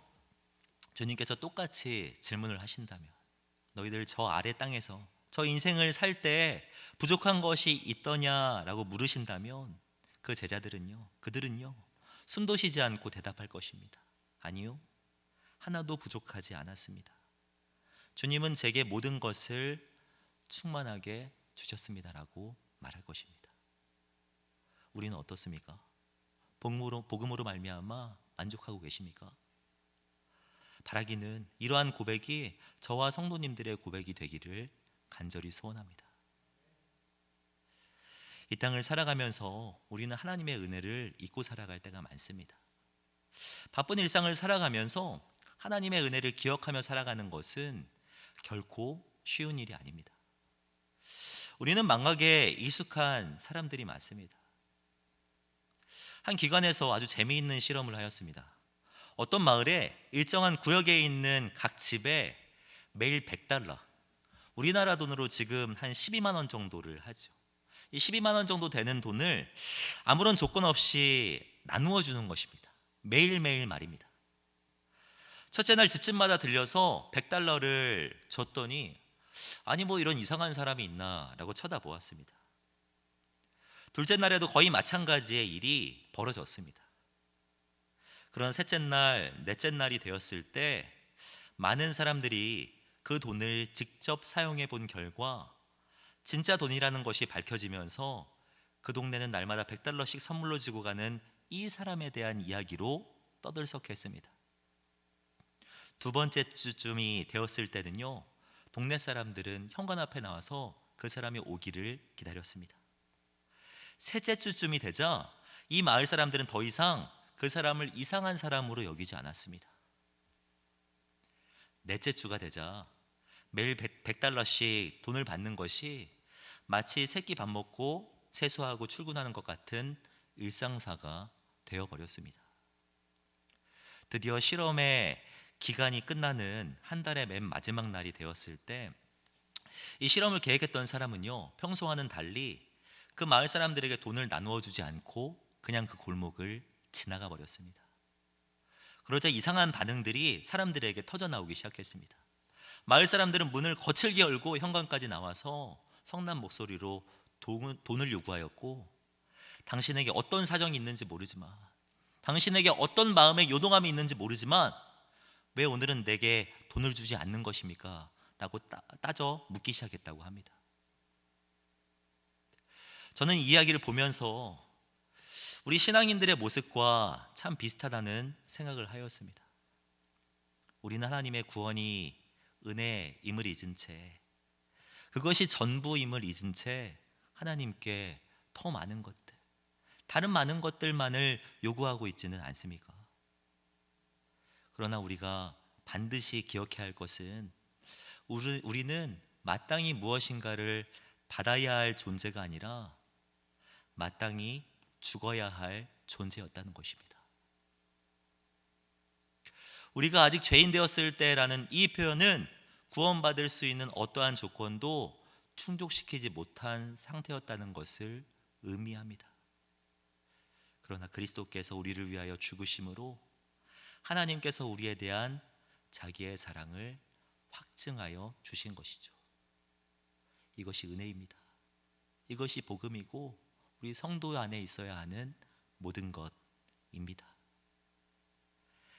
주님께서 똑같이 질문을 하신다면, 너희들 저 아래 땅에서 저 인생을 살 때 부족한 것이 있더냐라고 물으신다면 그 제자들은요, 그들은요 숨도 쉬지 않고 대답할 것입니다. 아니요, 하나도 부족하지 않았습니다. 주님은 제게 모든 것을 충만하게 주셨습니다라고 말할 것입니다. 우리는 어떻습니까? 복음으로 말미암아 만족하고 계십니까? 바라기는 이러한 고백이 저와 성도님들의 고백이 되기를 간절히 소원합니다. 이 땅을 살아가면서 우리는 하나님의 은혜를 잊고 살아갈 때가 많습니다. 바쁜 일상을 살아가면서 하나님의 은혜를 기억하며 살아가는 것은 결코 쉬운 일이 아닙니다. 우리는 망각에 익숙한 사람들이 많습니다. 한 기관에서 아주 재미있는 실험을 하였습니다. 어떤 마을에 일정한 구역에 있는 각 집에 매일 $100, 우리나라 돈으로 지금 한 12만 원 정도를 하죠. 이 12만 원 정도 되는 돈을 아무런 조건 없이 나누어 주는 것입니다. 매일매일 말입니다. 첫째 날 집집마다 들려서 $100를 줬더니 아니 뭐 이런 이상한 사람이 있나 라고 쳐다보았습니다. 둘째 날에도 거의 마찬가지의 일이 벌어졌습니다. 그런 셋째 날, 넷째 날이 되었을 때 많은 사람들이 그 돈을 직접 사용해 본 결과 진짜 돈이라는 것이 밝혀지면서 그 동네는 날마다 $100씩 선물로 주고 가는 이 사람에 대한 이야기로 떠들썩했습니다. 두 번째 주쯤이 되었을 때는요, 동네 사람들은 현관 앞에 나와서 그 사람이 오기를 기다렸습니다. 셋째 주쯤이 되자 이 마을 사람들은 더 이상 그 사람을 이상한 사람으로 여기지 않았습니다. 넷째 주가 되자 매일 100달러씩 돈을 받는 것이 마치 새끼 밥 먹고 세수하고 출근하는 것 같은 일상사가 되어버렸습니다. 드디어 실험의 기간이 끝나는 한 달의 맨 마지막 날이 되었을 때 이 실험을 계획했던 사람은요, 평소와는 달리 그 마을 사람들에게 돈을 나누어 주지 않고 그냥 그 골목을 지나가 버렸습니다. 그러자 이상한 반응들이 사람들에게 터져 나오기 시작했습니다. 마을 사람들은 문을 거칠게 열고 현관까지 나와서 성난 목소리로 돈을 요구하였고, 당신에게 어떤 사정이 있는지 모르지만, 당신에게 어떤 마음의 요동함이 있는지 모르지만 왜 오늘은 내게 돈을 주지 않는 것입니까? 라고 따져 묻기 시작했다고 합니다. 저는 이 이야기를 보면서 우리 신앙인들의 모습과 참 비슷하다는 생각을 하였습니다. 우리는 하나님의 구원이 은혜임을 잊은 채, 그것이 전부임을 잊은 채 하나님께 더 많은 것들, 다른 많은 것들만을 요구하고 있지는 않습니까? 그러나 우리가 반드시 기억해야 할 것은 우리는 마땅히 무엇인가를 받아야 할 존재가 아니라 마땅히 죽어야 할 존재였다는 것입니다. 우리가 아직 죄인 되었을 때라는 이 표현은 구원받을 수 있는 어떠한 조건도 충족시키지 못한 상태였다는 것을 의미합니다. 그러나 그리스도께서 우리를 위하여 죽으심으로 하나님께서 우리에 대한 자기의 사랑을 확증하여 주신 것이죠. 이것이 은혜입니다. 이것이 복음이고 우리 성도 안에 있어야 하는 모든 것입니다.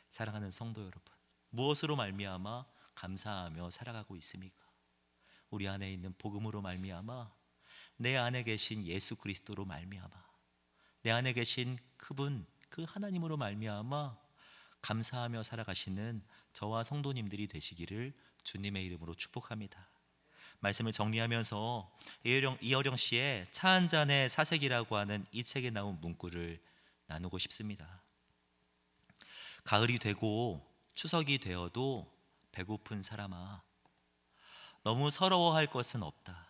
사랑하는 성도 여러분, 무엇으로 말미암아 감사하며 살아가고 있습니까? 우리 안에 있는 복음으로 말미암아, 내 안에 계신 예수 그리스도로 말미암아, 내 안에 계신 그분, 그 하나님으로 말미암아 감사하며 살아가시는 저와 성도님들이 되시기를 주님의 이름으로 축복합니다. 말씀을 정리하면서 이어령 씨의 차 한 잔의 사색이라고 하는 이 책에 나온 문구를 나누고 싶습니다. 가을이 되고 추석이 되어도 배고픈 사람아, 너무 서러워할 것은 없다.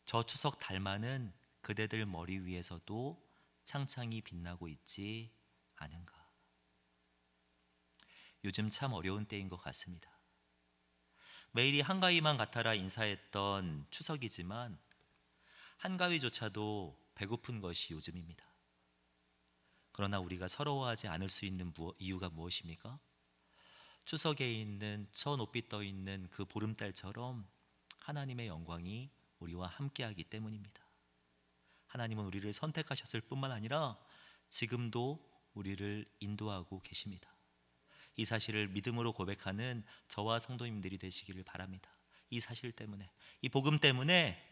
저 추석 달만은 그대들 머리 위에서도 창창히 빛나고 있지 않은가. 요즘 참 어려운 때인 것 같습니다. 매일이 한가위만 같아라 인사했던 추석이지만 한가위조차도 배고픈 것이 요즘입니다. 그러나 우리가 서러워하지 않을 수 있는 이유가 무엇입니까? 추석에 있는 저 높이 떠 있는 그 보름달처럼 하나님의 영광이 우리와 함께하기 때문입니다. 하나님은 우리를 선택하셨을 뿐만 아니라 지금도 우리를 인도하고 계십니다. 이 사실을 믿음으로 고백하는 저와 성도님들이 되시기를 바랍니다. 이 사실 때문에, 이 복음 때문에,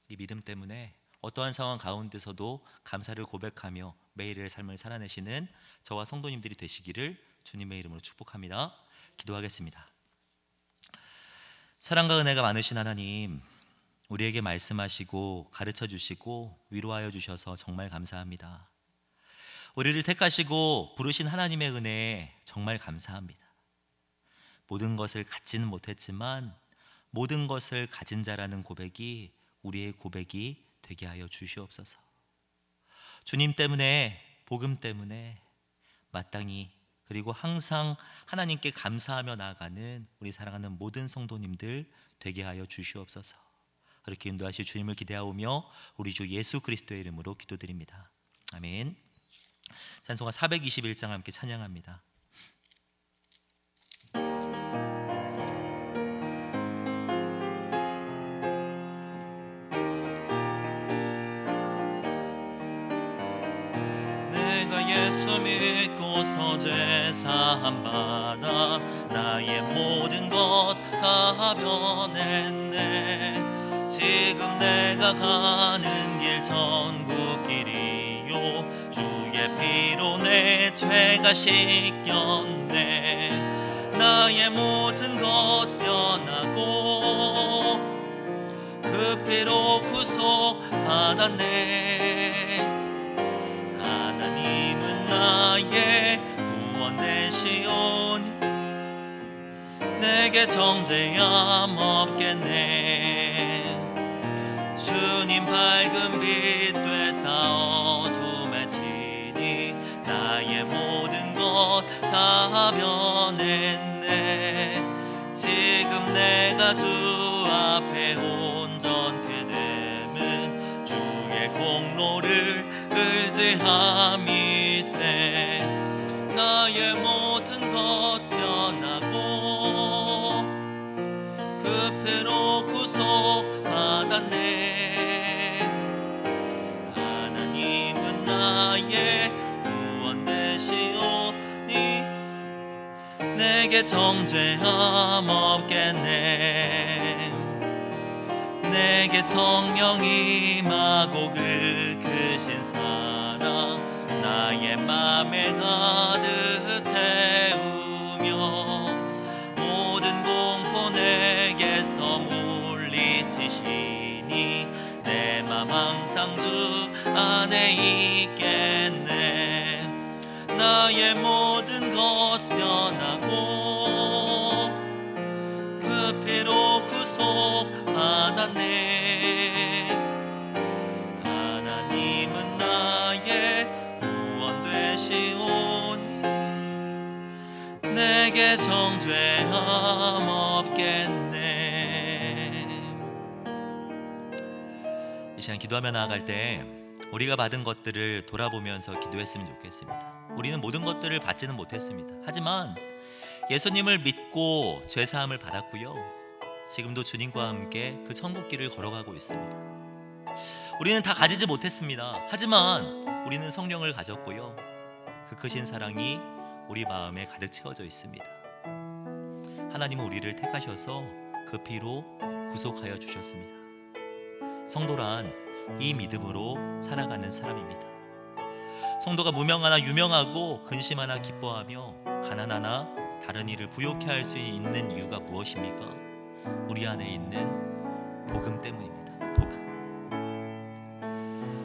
이 믿음 때문에 어떠한 상황 가운데서도 감사를 고백하며 매일의 삶을 살아내시는 저와 성도님들이 되시기를 주님의 이름으로 축복합니다. 기도하겠습니다. 사랑과 은혜가 많으신 하나님, 우리에게 말씀하시고 가르쳐 주시고 위로하여 주셔서 정말 감사합니다. 우리를 택하시고 부르신 하나님의 은혜에 정말 감사합니다. 모든 것을 갖지는 못했지만 모든 것을 가진 자라는 고백이 우리의 고백이 되게 하여 주시옵소서. 주님 때문에, 복음 때문에 마땅히 그리고 항상 하나님께 감사하며 나아가는 우리 사랑하는 모든 성도님들 되게 하여 주시옵소서. 그렇게 인도하실 주님을 기대하오며 우리 주 예수 그리스도의 이름으로 기도드립니다. 아멘. 찬송가 421장 함께 찬양합니다. 내가 예수 믿고서 제사함 받아 나의 모든 것 다 변했네. 지금 내가 가는 길 천국 길이요 주의 피로 내 죄가 씻겼네. 나의 모든 것 변하고 그 피로 구속 받았네. 하나님은 나의 구원 되시오니 내게 정죄함 없겠네. 주님 밝은 빛 되사 어둠에 지니 나의 모든 것 다 변했네. 지금 내가 주 앞에 온전케 됨은 주의 공로를 의지함이세. 나의 모든 것 변하고 그 피로 구속받았네. 하나님은 나의 구원 되시오니 내게 정죄함 없겠네. 내게 성령 임하고 그 크신 사랑 나의 맘에 가득 채우며 모든 공포 내게서 물리치시니 내 맘 항상 주 안에 있겠네. 나의 모든 것 변하고 그 피로 구속받았네. 하나님은 나의 구원 되시오니 내게 정죄함 없겠네. 이 시간 기도하며 나아갈 때 우리가 받은 것들을 돌아보면서 기도했으면 좋겠습니다. 우리는 모든 것들을 받지는 못했습니다. 하지만 예수님을 믿고 죄사함을 받았고요, 지금도 주님과 함께 그 천국길을 걸어가고 있습니다. 우리는 다 가지지 못했습니다. 하지만 우리는 성령을 가졌고요, 그 크신 사랑이 우리 마음에 가득 채워져 있습니다. 하나님은 우리를 택하셔서 그 피로 구속하여 주셨습니다. 성도란 이 믿음으로 살아가는 사람입니다. 성도가 무명하나 유명하고 근심하나 기뻐하며 가난하나 다른 일을 부욕해 할 수 있는 이유가 무엇입니까? 우리 안에 있는 복음 때문입니다. 복음.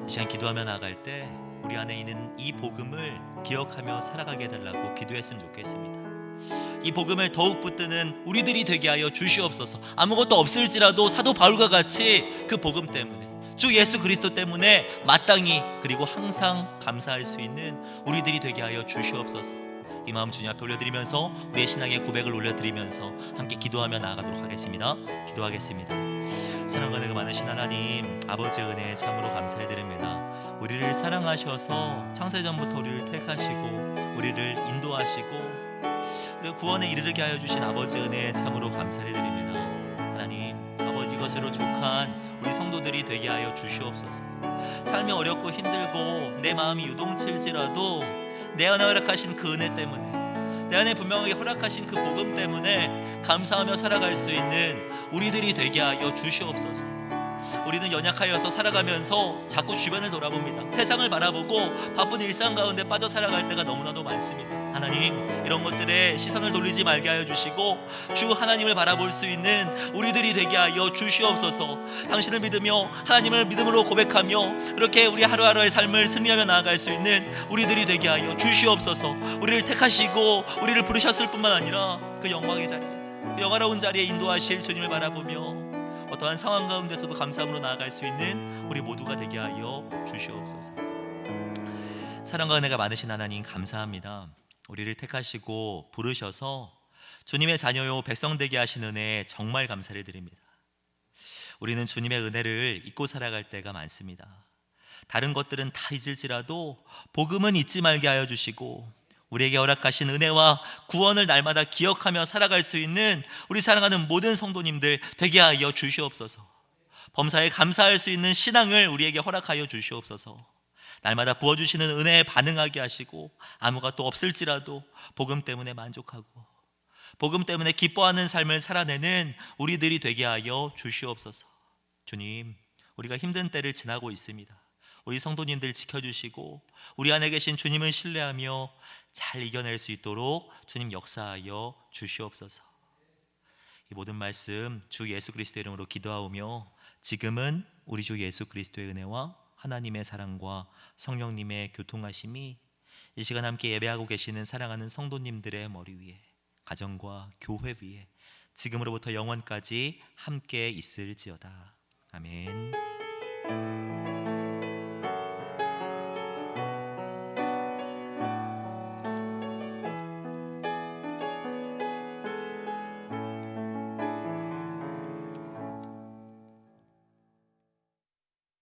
이 시간 기도하며 나아갈 때 우리 안에 있는 이 복음을 기억하며 살아가게 해달라고 기도했으면 좋겠습니다. 이 복음을 더욱 붙드는 우리들이 되게 하여 주시옵소서. 아무것도 없을지라도 사도 바울과 같이 그 복음 때문에, 주 예수 그리스도 때문에 마땅히 그리고 항상 감사할 수 있는 우리들이 되게 하여 주시옵소서. 이 마음 주님 앞에 올려드리면서 우리의 신앙의 고백을 올려드리면서 함께 기도하며 나아가도록 하겠습니다. 기도하겠습니다. 사랑과 은혜가 많으신 하나님, 아버지의 은혜에 참으로 감사드립니다. 우리를 사랑하셔서 창세전부터 우리를 택하시고 우리를 인도하시고 우리 구원에 이르게 하여 주신 아버지의 은혜에 참으로 감사드립니다. 하나님, 아버지 이것으로 족한 우리 성도들이 되게 하여 주시옵소서. 삶이 어렵고 힘들고 내 마음이 요동칠지라도 내 안에 허락하신 그 은혜 때문에, 내 안에 분명하게 허락하신 그 복음 때문에 감사하며 살아갈 수 있는 우리들이 되게 하여 주시옵소서. 우리는 연약하여서 살아가면서 자꾸 주변을 돌아봅니다. 세상을 바라보고 바쁜 일상 가운데 빠져 살아갈 때가 너무나도 많습니다. 하나님, 이런 것들에 시선을 돌리지 말게 하여 주시고 주 하나님을 바라볼 수 있는 우리들이 되게 하여 주시옵소서. 당신을 믿으며 하나님을 믿음으로 고백하며 이렇게 우리 하루하루의 삶을 승리하며 나아갈 수 있는 우리들이 되게 하여 주시옵소서. 우리를 택하시고 우리를 부르셨을 뿐만 아니라 그 영광의 자리에, 그 영화로운 자리에 인도하실 주님을 바라보며 어떠한 상황 가운데서도 감사함으로 나아갈 수 있는 우리 모두가 되게 하여 주시옵소서. 사랑과 은혜가 많으신 하나님, 감사합니다. 우리를 택하시고 부르셔서 주님의 자녀요 백성 되게 하신 은혜에 정말 감사를 드립니다. 우리는 주님의 은혜를 잊고 살아갈 때가 많습니다. 다른 것들은 다 잊을지라도 복음은 잊지 말게 하여 주시고 우리에게 허락하신 은혜와 구원을 날마다 기억하며 살아갈 수 있는 우리 사랑하는 모든 성도님들 되게 하여 주시옵소서. 범사에 감사할 수 있는 신앙을 우리에게 허락하여 주시옵소서. 날마다 부어주시는 은혜에 반응하게 하시고 아무것도 없을지라도 복음 때문에 만족하고 복음 때문에 기뻐하는 삶을 살아내는 우리들이 되게 하여 주시옵소서. 주님, 우리가 힘든 때를 지나고 있습니다. 우리 성도님들 지켜주시고 우리 안에 계신 주님을 신뢰하며 잘 이겨낼 수 있도록 주님 역사하여 주시옵소서. 이 모든 말씀 주 예수 그리스도의 이름으로 기도하오며 지금은 우리 주 예수 그리스도의 은혜와 하나님의 사랑과 성령님의 교통하심이 이 시간 함께 예배하고 계시는 사랑하는 성도님들의 머리 위에, 가정과 교회 위에 지금으로부터 영원까지 함께 있을지어다. 아멘.